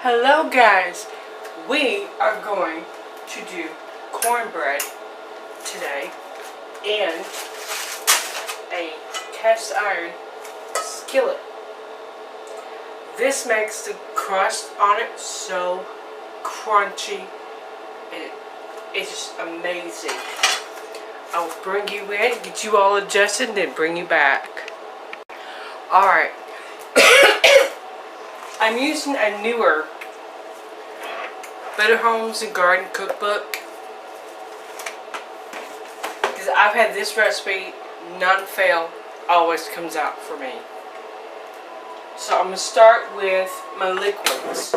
Hello guys, we are going to do cornbread today and a cast iron skillet. This makes the crust on it so crunchy and it's just amazing. I'll bring you in, get you all adjusted, and then bring you back. Alright. I'm using a newer Better Homes and Garden cookbook because I've had this recipe, none fail, always comes out for me. So I'm going to start with my liquids.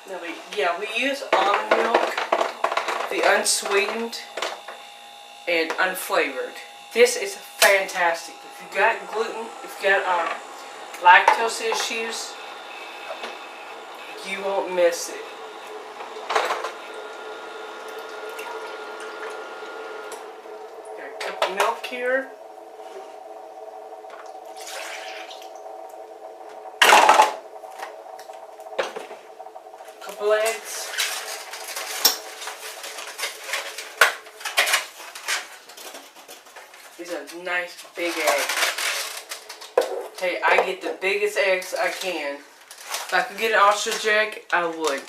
Now we use almond milk, the unsweetened and unflavored. This is fantastic. If you got gluten, if you got lactose issues, you won't miss it. Got a cup of milk here. Couple eggs. These are nice big eggs. Hey, I get the biggest eggs I can. If I could get an ostrich egg, I would.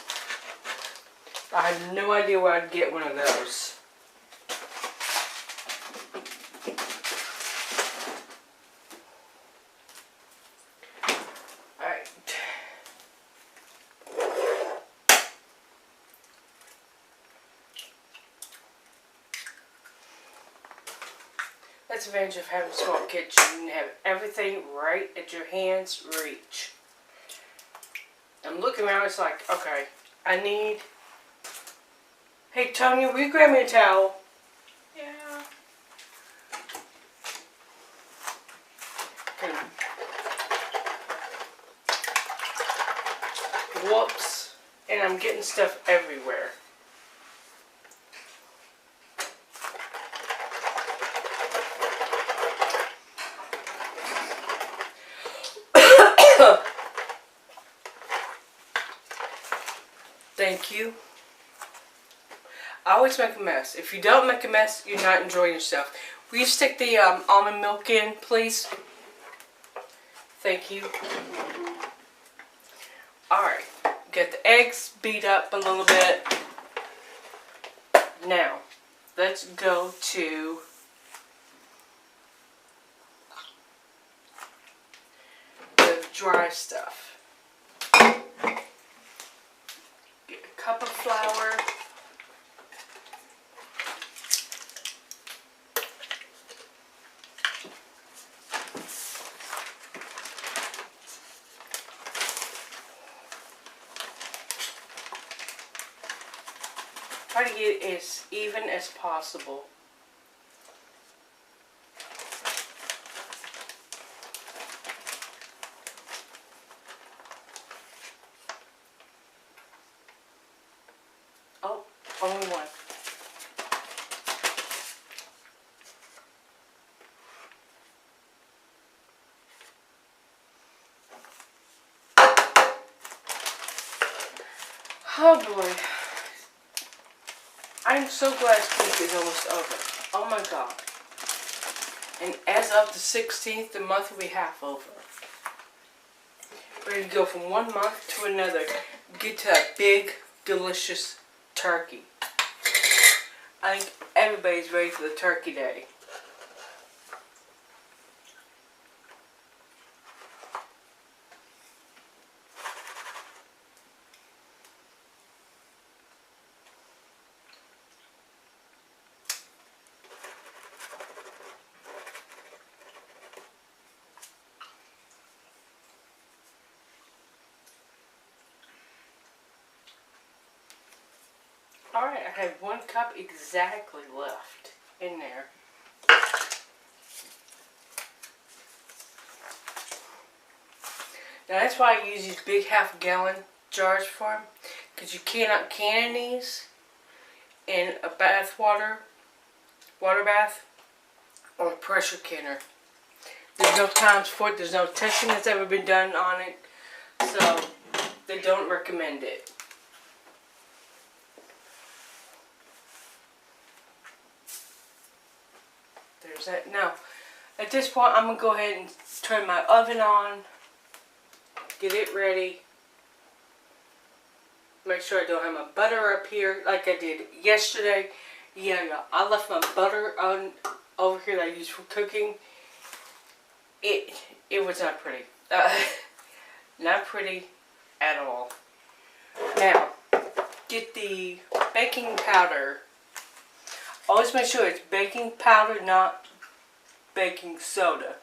I have no idea where I'd get one of those. Alright. That's the advantage of having a small kitchen. You can have everything right at your hand's reach. I'm looking around, it's like, okay, I need... Hey, Tony, will you grab me a towel? Yeah. Okay. Whoops. And I'm getting stuff everywhere. Thank you. I always make a mess. If you don't make a mess, you're not enjoying yourself. Will you stick the almond milk in, please? Thank you. Alright. Get the eggs beat up a little bit. Now, let's go to the dry stuff. Cup of flour, try to get it as even as possible. Oh, only one. Oh boy. I'm so glad this week is almost over. Oh my god. And as of the 16th, the month will be half over. We're going to go from one month to another. Get to a big, delicious turkey. I think everybody's ready for the turkey day. Alright, I have 1 cup exactly left in there. Now that's why I use these big half-gallon jars for them, because you cannot can these in a water bath, or a pressure canner. There's no times for it. There's no testing that's ever been done on it. So they don't recommend it. There's that. Now, at this point, I'm going to go ahead and turn my oven on. Get it ready. Make sure I don't have my butter up here like I did yesterday. Yeah, no, I left my butter on over here that I use for cooking. It was not pretty. Not pretty at all. Now, get the baking powder. Always make sure it's baking powder, not baking soda.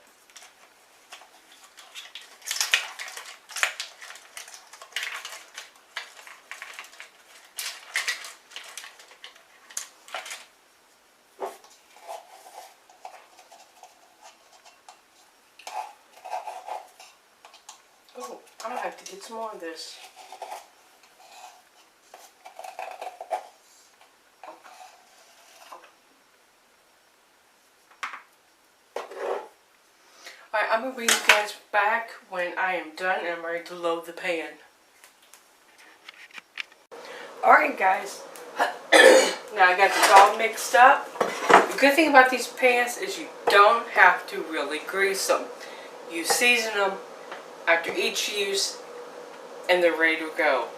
Oh, I'm gonna have to get some more of this. Alright, I'm gonna bring you guys back when I am done and I'm ready to load the pan. Alright guys, now I got this all mixed up. The good thing about these pans is you don't have to really grease them. You season them after each use and they're ready to go.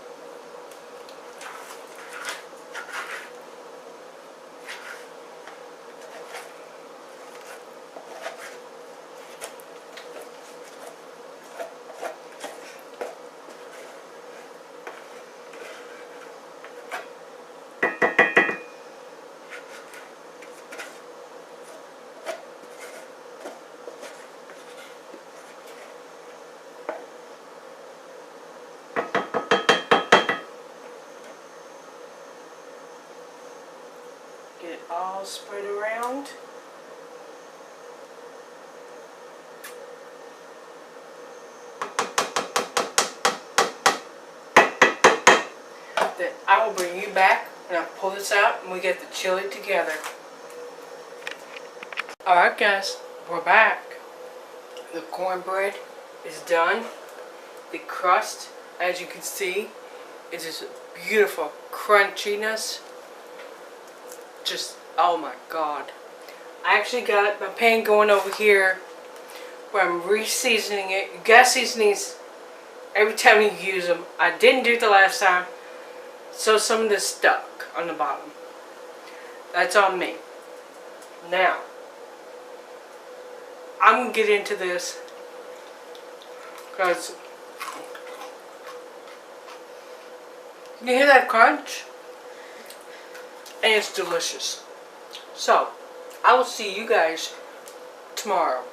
Get it all spread around. Then I will bring you back and I'll pull this out and we get the chili together. Alright guys, we're back. The cornbread is done. The crust, as you can see, is just beautiful crunchiness. Just, oh my god. I actually got my pan going over here where I'm re-seasoning it. You got seasonings every time you use them. I didn't do it the last time, so some of this stuck on the bottom. That's on me. Now, I'm going to get into this because you hear that crunch? And it's delicious. So, I will see you guys tomorrow.